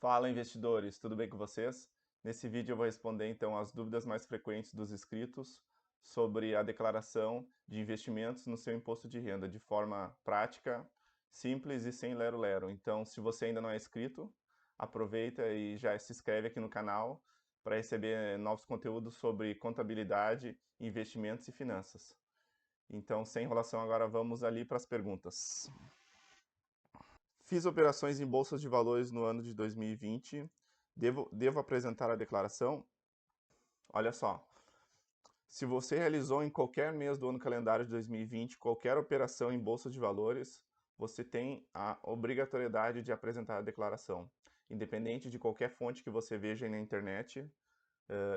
Fala, investidores, tudo bem com vocês? Nesse vídeo eu vou responder então as dúvidas mais frequentes dos inscritos sobre a declaração de investimentos no seu imposto de renda de forma prática, simples e sem lero-lero. Então, se você ainda não é inscrito, aproveita e já se inscreve aqui no canal para receber novos conteúdos sobre contabilidade, investimentos e finanças. Então, sem enrolação, agora vamos ali para as perguntas. Fiz operações em bolsas de valores no ano de 2020. Devo apresentar a declaração? Olha só, se você realizou em qualquer mês do ano calendário de 2020 qualquer operação em bolsa de valores, você tem a obrigatoriedade de apresentar a declaração. Independente de qualquer fonte que você veja aí na internet,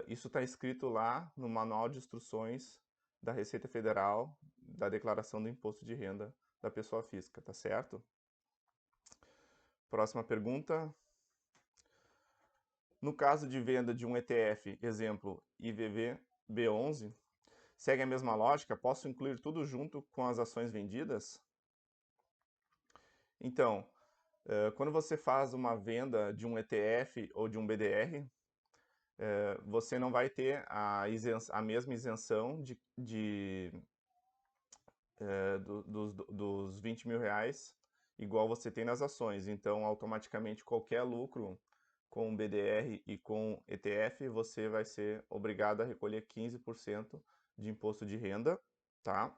isso está escrito lá no Manual de Instruções da Receita Federal da declaração do imposto de renda da pessoa física, tá certo? Próxima pergunta. No caso de venda de um ETF, exemplo IVVB11, segue a mesma lógica? Posso incluir tudo junto com as ações vendidas? Então, quando você faz uma venda de um ETF ou de um BDR, você não vai ter a mesma isenção dos 20 mil reais igual você tem nas ações. Então, automaticamente, qualquer lucro com BDR e com ETF, você vai ser obrigado a recolher 15% de imposto de renda, tá?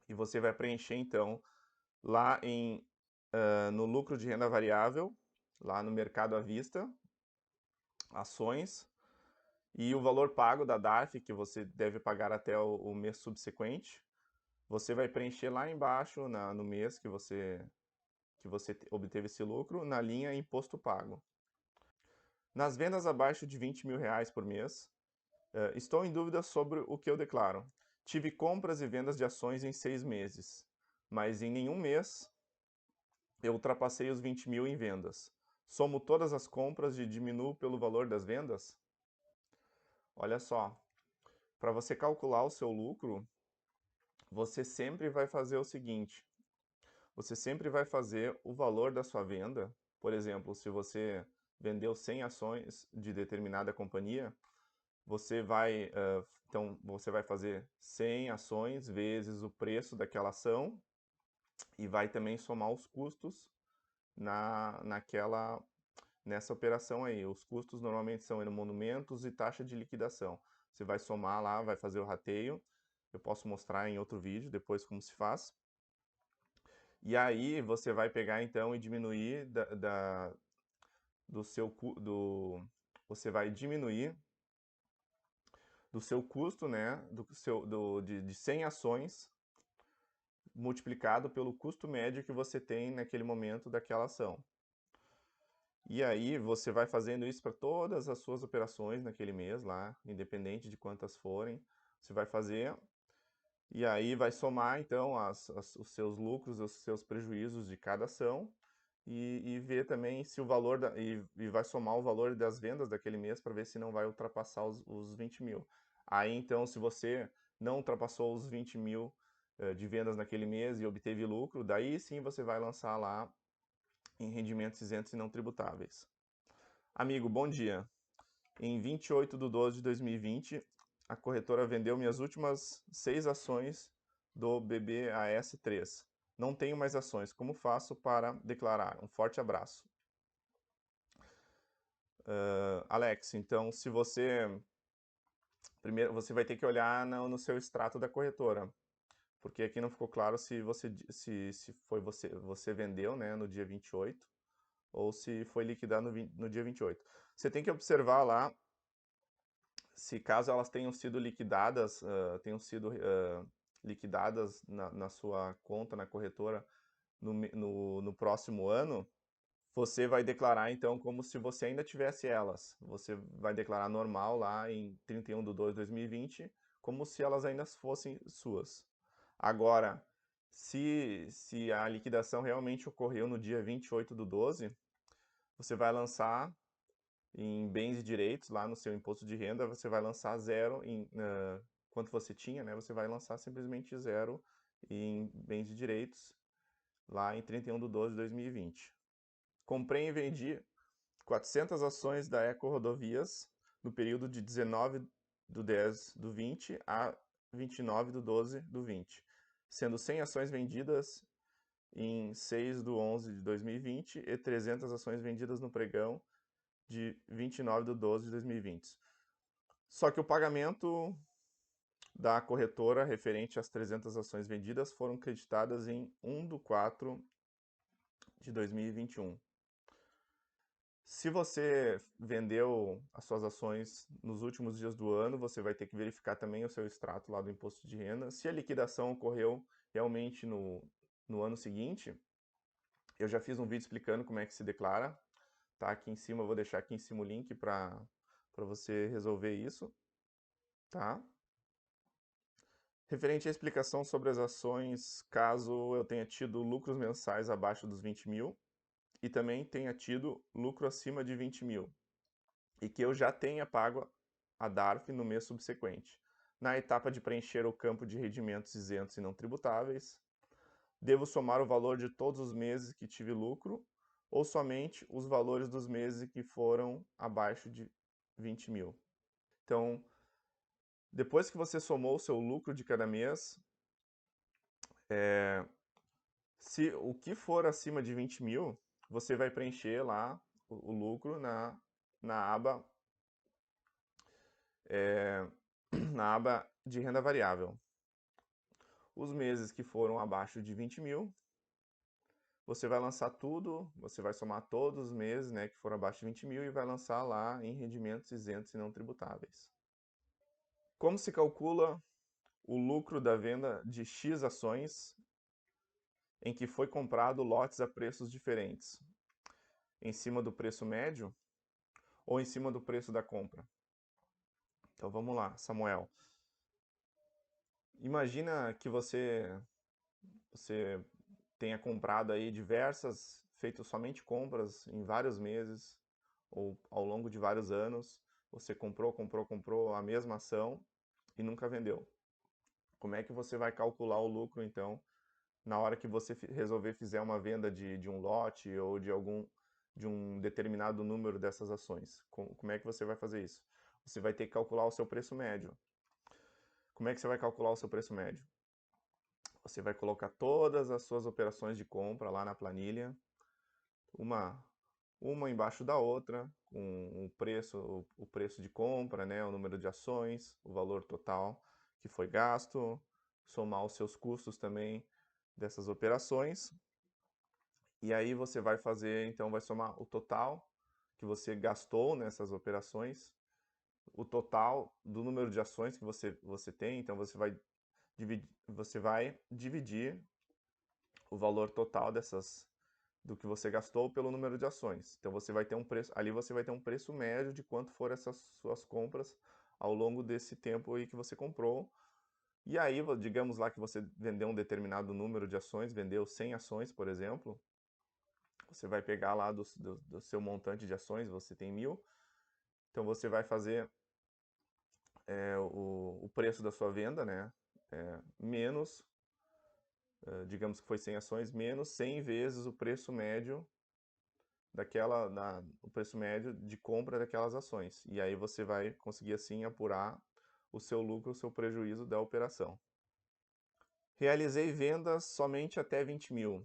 E você vai preencher, então, lá no lucro de renda variável, lá no mercado à vista, ações, e o valor pago da DARF, que você deve pagar até o mês subsequente, você vai preencher lá embaixo, no mês que você obteve esse lucro, na linha imposto pago. Nas vendas abaixo de 20 mil reais por mês, estou em dúvida sobre o que eu declaro. Tive compras e vendas de ações em 6 meses, mas em nenhum mês eu ultrapassei os 20 mil em vendas. Somo todas as compras e diminuo pelo valor das vendas? Olha só, para você calcular o seu lucro, você sempre vai fazer o seguinte, você sempre vai fazer o valor da sua venda. Por exemplo, se você vendeu 100 ações de determinada companhia, então você vai fazer 100 ações vezes o preço daquela ação e vai também somar os custos nessa operação aí. Os custos normalmente são emolumentos e taxa de liquidação. Você vai somar lá, vai fazer o rateio. Eu posso mostrar em outro vídeo depois como se faz. E aí você vai pegar então e diminuir você vai diminuir do seu custo, né, de 100 ações, multiplicado pelo custo médio que você tem naquele momento daquela ação. E aí você vai fazendo isso para todas as suas operações naquele mês lá, independente de quantas forem, você vai fazer, e aí vai somar então os seus lucros, os seus prejuízos de cada ação, e ver também se o valor e vai somar o valor das vendas daquele mês para ver se não vai ultrapassar os 20 mil. Aí então, se você não ultrapassou os 20 mil de vendas naquele mês e obteve lucro, daí sim você vai lançar lá em rendimentos isentos e não tributáveis. Amigo, bom dia. Em 28/12/2020, a corretora vendeu minhas últimas 6 ações do BBAS3. Não tenho mais ações. Como faço para declarar? Um forte abraço. Alex, então primeiro você vai ter que olhar no seu extrato da corretora, porque aqui não ficou claro se foi você vendeu, né, no dia 28 ou se foi liquidado no dia 28. Você tem que observar lá se caso elas tenham sido liquidadas, liquidadas na sua conta, na corretora, no próximo ano, você vai declarar então como se você ainda tivesse elas. Você vai declarar normal lá em 31/2/2020, como se elas ainda fossem suas. Agora, se a liquidação realmente ocorreu no dia 28/12, você vai lançar em bens e direitos, lá no seu imposto de renda, você vai lançar zero quanto você tinha, né? Você vai lançar simplesmente zero em bens e direitos, lá em 31/12/2020. Comprei e vendi 400 ações da Eco Rodovias no período de 19/10/20 a 29/12/20, sendo 100 ações vendidas em 6/11/2020 e 300 ações vendidas no pregão de 29/12/2020. Só que o pagamento da corretora referente às 300 ações vendidas foram creditadas em 1/4/2021. Se você vendeu as suas ações nos últimos dias do ano, você vai ter que verificar também o seu extrato lá do imposto de renda. Se a liquidação ocorreu realmente no ano seguinte, eu já fiz um vídeo explicando como é que se declara. Tá aqui em cima, eu vou deixar aqui em cima o link para você resolver isso, tá? Referente à explicação sobre as ações, caso eu tenha tido lucros mensais abaixo dos 20 mil e também tenha tido lucro acima de 20 mil e que eu já tenha pago a DARF no mês subsequente. Na etapa de preencher o campo de rendimentos isentos e não tributáveis, devo somar o valor de todos os meses que tive lucro ou somente os valores dos meses que foram abaixo de 20 mil. Então, depois que você somou o seu lucro de cada mês, se o que for acima de 20 mil, você vai preencher lá o lucro na aba, na aba de renda variável. Os meses que foram abaixo de 20 mil, você vai lançar tudo, você vai somar todos os meses, né, que foram abaixo de 20 mil e vai lançar lá em rendimentos isentos e não tributáveis. Como se calcula o lucro da venda de X ações em que foi comprado lotes a preços diferentes? Em cima do preço médio ou em cima do preço da compra? Então vamos lá, Samuel. Imagina que você tenha comprado aí feito somente compras em vários meses ou ao longo de vários anos. Você comprou a mesma ação e nunca vendeu. Como é que você vai calcular o lucro, então, na hora que você resolver fizer uma venda de um lote ou de um determinado número dessas ações? Como é que você vai fazer isso? Você vai ter que calcular o seu preço médio. Como é que você vai calcular o seu preço médio? Você vai colocar todas as suas operações de compra lá na planilha, uma embaixo da outra, com o preço de compra, né, o número de ações, o valor total que foi gasto, somar os seus custos também dessas operações. E aí você vai fazer, então vai somar o total que você gastou nessas operações, o total do número de ações que você tem, então você vai dividir o valor total do que você gastou pelo número de ações. Então você vai ter um preço, ali você vai ter um preço médio de quanto foram essas suas compras ao longo desse tempo aí que você comprou. E aí, digamos lá que você vendeu um determinado número de ações, vendeu 100 ações, por exemplo, você vai pegar lá do seu montante de ações, você tem 1000, então você vai fazer o preço da sua venda, né, menos, digamos que foi 100 ações, menos 100 vezes o preço médio o preço médio de compra daquelas ações. E aí você vai conseguir assim apurar o seu lucro, o seu prejuízo da operação. Realizei vendas somente até 20 mil.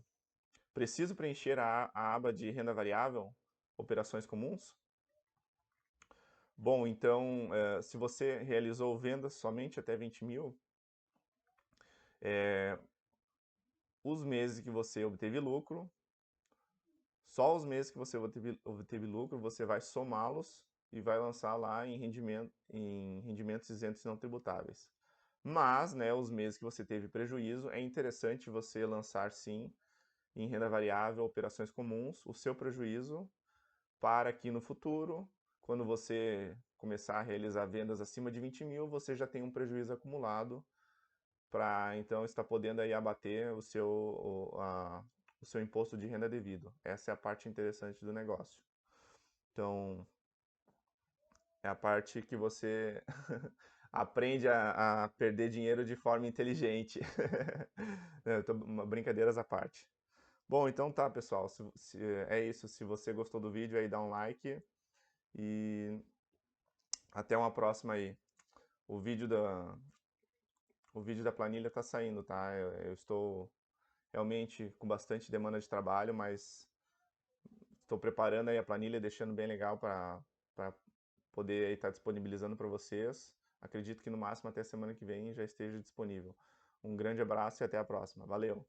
Preciso preencher a aba de renda variável, operações comuns? Bom, então, se você realizou vendas somente até 20 mil, os meses que você obteve lucro, só os meses que você obteve lucro, você vai somá-los e vai lançar lá em rendimentos isentos e não tributáveis. Mas, né, os meses que você teve prejuízo, é interessante você lançar sim em renda variável, operações comuns, o seu prejuízo, para que no futuro, quando você começar a realizar vendas acima de 20 mil, você já tem um prejuízo acumulado para então estar podendo aí abater o seu imposto de renda devido. Essa é a parte interessante do negócio. Então, é a parte que você aprende a perder dinheiro de forma inteligente. Brincadeiras à parte. Bom, então tá, pessoal. É isso. Se você gostou do vídeo, aí dá um like e até uma próxima aí. O vídeo da, o vídeo da planilha tá saindo, tá? Eu estou realmente com bastante demanda de trabalho, mas estou preparando aí a planilha, deixando bem legal para poder estar disponibilizando para vocês. Acredito que no máximo até semana que vem já esteja disponível. Um grande abraço e até a próxima. Valeu!